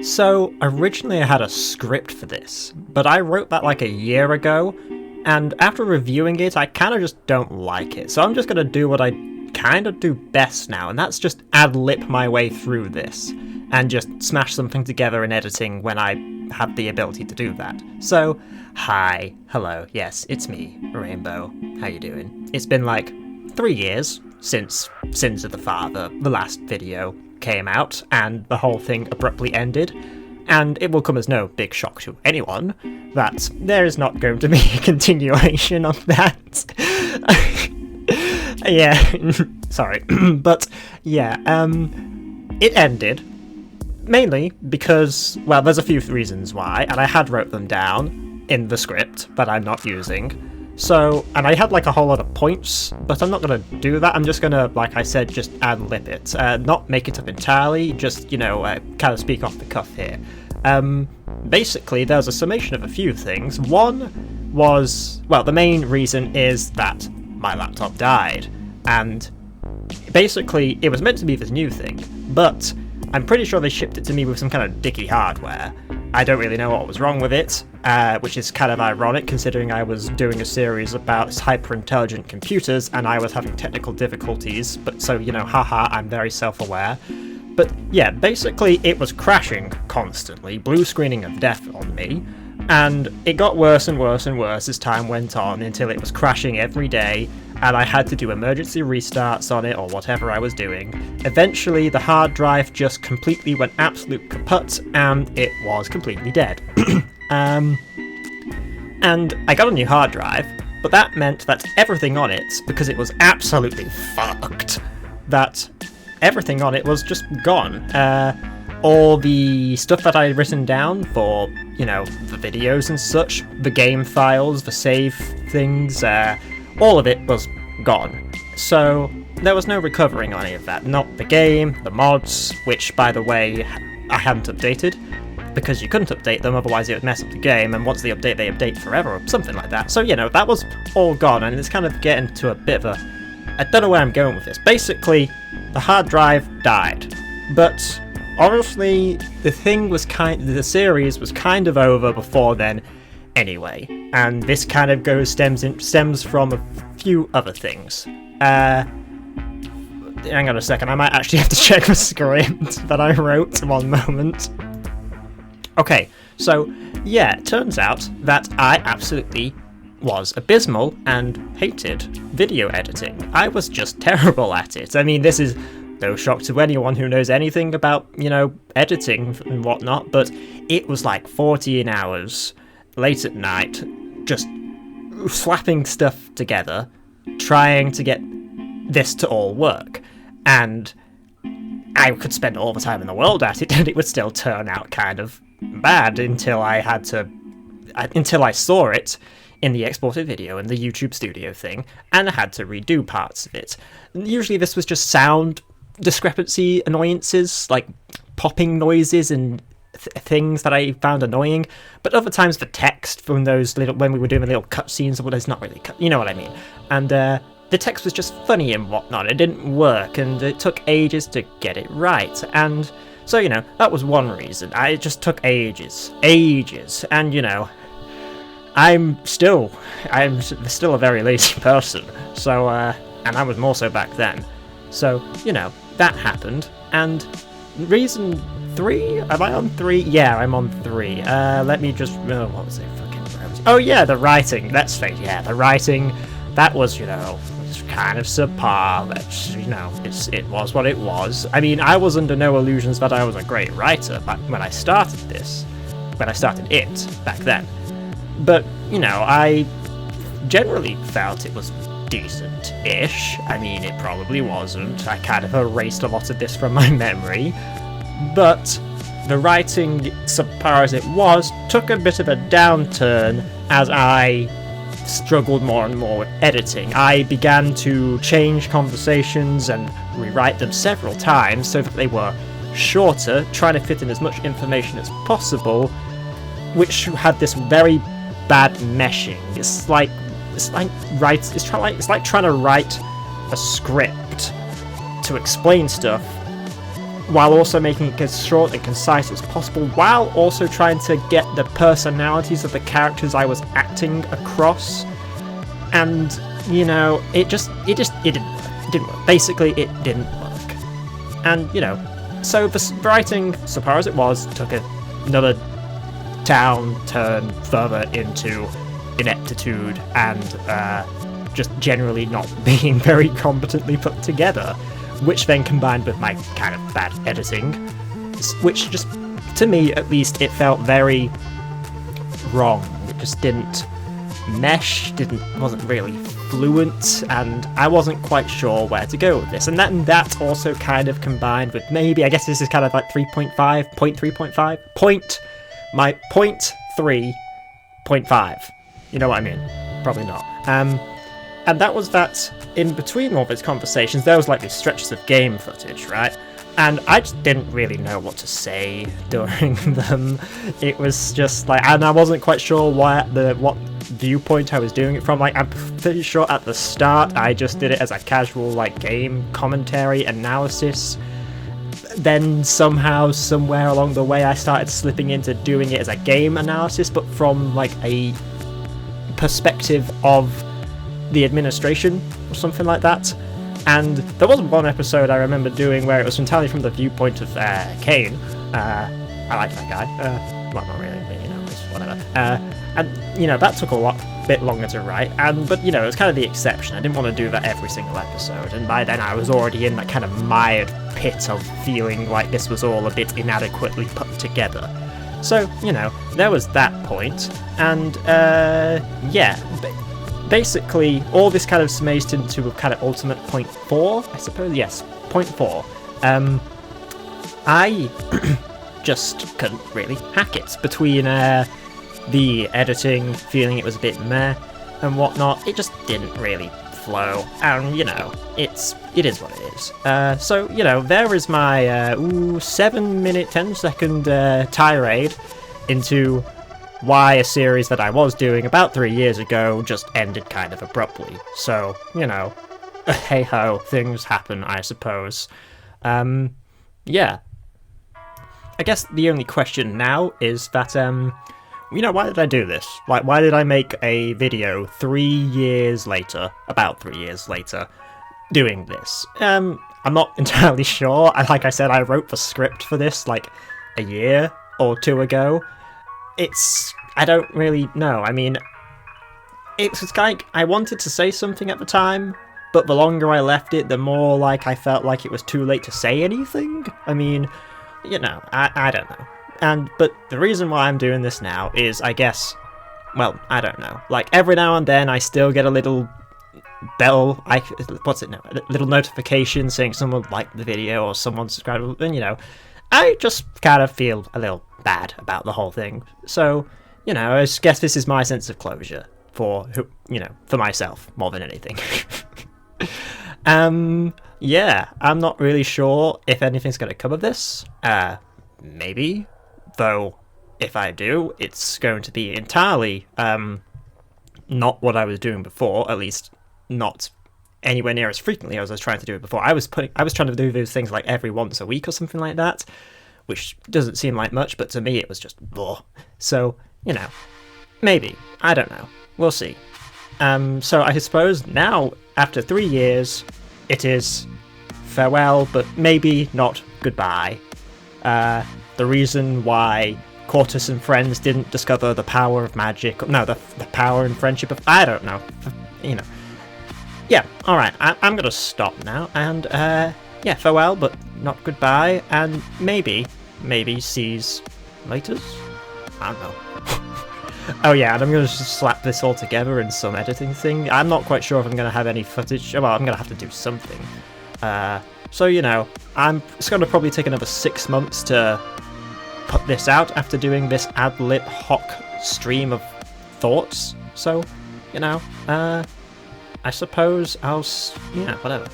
So, originally I had a script for this, but I wrote that like a year ago, and after reviewing it, I kind of just don't like it. So I'm just going to do what I kind of do best now, and that's just ad-lib my way through this, and just smash something together in editing when I have the ability to do that. So, hi, hello, yes, it's me, Rainbow. How you doing? It's been like 3 years since Sins of the Father, the last video, came out, and the whole thing abruptly ended, and it will come as no big shock to anyone that there is not going to be a continuation of that. Yeah, sorry, but yeah, it ended, mainly because, well, there's a few reasons why, and I had wrote them down in the script that I'm not using. So, and I had like a whole lot of points, but I'm not going to do that. I'm just going to, like I said, just ad-lib it. Not make it up entirely, just, kind of speak off the cuff here. Basically, there's a summation of a few things. One was, well, the main reason is that my laptop died. And basically, it was meant to be this new thing, but I'm pretty sure they shipped it to me with some kind of dicky hardware. I don't really know what was wrong with it, which is kind of ironic considering I was doing a series about hyper-intelligent computers and I was having technical difficulties, but so, haha, I'm very self-aware. But yeah, basically it was crashing constantly, blue screening of death on me, and it got worse and worse and worse as time went on until it was crashing every day, and I had to do emergency restarts on it or whatever I was doing. Eventually, the hard drive just completely went absolute kaput, and it was completely dead. And I got a new hard drive, but that meant that everything on it, because it was absolutely fucked, that everything on it was just gone. All the stuff that I had written down for, the videos and such, the game files, the save things, all of it was gone. So there was no recovering on any of that. Not the game, the mods, which, by the way, I hadn't updated, because you couldn't update them, otherwise it would mess up the game, and once they update forever, or something like that. So, that was all gone, and it's kind of getting to a bit of a... I don't know where I'm going with this. Basically, the hard drive died. But, honestly, the series was kind of over before then, anyway, and this kind of stems from a few other things. Hang on a second, I might actually have to check the script that I wrote. One moment. Okay, so yeah, it turns out that I absolutely was abysmal and hated video editing. I was just terrible at it. I mean, this is no shock to anyone who knows anything about, editing and whatnot, but it was like 14 hours late at night, just slapping stuff together, trying to get this to all work. And I could spend all the time in the world at it, and it would still turn out kind of bad until I saw it in the exported video in the YouTube studio thing, and I had to redo parts of it. Usually this was just sound discrepancy annoyances, like popping noises and things that I found annoying, but other times the text from those when we were doing the little cutscenes, well, it's not really you know what I mean, and the text was just funny and whatnot. It didn't work, and it took ages to get it right, and so, that was one reason. It just took ages, and, I'm still a very lazy person, so, and I was more so back then. So, that happened, and reason 3? Am I on 3? Yeah, I'm on 3. Let me just, what was it? Oh yeah, the writing, let's face it, yeah, the writing, that was, kind of subpar. It was what it was. I mean, I was under no illusions that I was a great writer back when I started it back then. But, I generally felt it was decent-ish. I mean, it probably wasn't. I kind of erased a lot of this from my memory. But the writing, subpar as it was, took a bit of a downturn as I struggled more and more with editing. I began to change conversations and rewrite them several times so that they were shorter, trying to fit in as much information as possible, which had this very bad meshing. It's like trying to write a script to explain stuff while also making it as short and concise as possible, while also trying to get the personalities of the characters I was acting across. And, you know, it didn't work. Basically, it didn't work. And, you know, so the writing, so far as it was, took another turn further into ineptitude and just generally not being very competently put together, which then combined with my kind of bad editing, which just, to me at least, it felt very wrong. It just didn't mesh, wasn't really fluent, and I wasn't quite sure where to go with this. And that also kind of combined with maybe, I guess this is kind of like 3.5, my 0.3.5. You know what I mean? Probably not. And that was that. In between all these conversations, there was like these stretches of game footage, right? And I just didn't really know what to say during them. It was just like, and I wasn't quite sure what viewpoint I was doing it from. Like, I'm pretty sure at the start I just did it as a casual like game commentary analysis. Then somehow, somewhere along the way, I started slipping into doing it as a game analysis, but from like a perspective of the administration or something like that. And there was one episode I remember doing where it was entirely from the viewpoint of Kane. I like that guy. Well, not really, but you know, it's whatever. And you know, that took a bit longer to write. But you know, it was kind of the exception. I didn't want to do that every single episode. And by then, I was already in that kind of mired pit of feeling like this was all a bit inadequately put together. So you know, there was that point, and yeah. Basically, all this kind of summates into a kind of ultimate point 4, I suppose. Yes, point 4. I just couldn't really hack it between the editing, feeling it was a bit meh and whatnot. It just didn't really flow, and you know, it is what it is. So you know, there is my 7-minute, 10-second tirade into why a series that I was doing about 3 years ago just ended kind of abruptly. So, you know, hey-ho, things happen, I suppose. Yeah. I guess the only question now is that, you know, why did I do this? Like, why did I make a video 3 years later, about 3 years later, doing this? I'm not entirely sure. Like I said, I wrote the script for this, like, a year or two ago. I don't really know. I mean, it's like I wanted to say something at the time, but the longer I left it, the more like I felt like it was too late to say anything. I mean, you know, I don't know. But the reason why I'm doing this now is, I guess, well, I don't know. Like, every now and then I still get a little bell, a little notification saying someone liked the video or someone subscribed, and you know, I just kind of feel a little bad about the whole thing. So, you know, I guess this is my sense of closure for myself more than anything. Yeah, I'm not really sure if anything's going to come of this. Maybe, though. If I do, it's going to be entirely not what I was doing before. At least, not anywhere near as frequently as I was trying to do it before. I was trying to do those things like every once a week or something like that, which doesn't seem like much, but to me it was just blah. So, you know, maybe. I don't know. We'll see. So I suppose now, after 3 years, it is farewell, but maybe not goodbye. The reason why Cortus and friends didn't discover the power of magic, no, the power and friendship of, I don't know, you know. Yeah, alright, I'm gonna stop now, and, yeah, farewell, but not goodbye, and maybe sees laters? I don't know. Oh yeah, and I'm gonna just slap this all together in some editing thing. I'm not quite sure if I'm gonna have any footage. Well, I'm gonna have to do something. So, you know, it's gonna probably take another 6 months to put this out after doing this ad-lib hoc stream of thoughts. So, you know, I suppose yeah, whatever.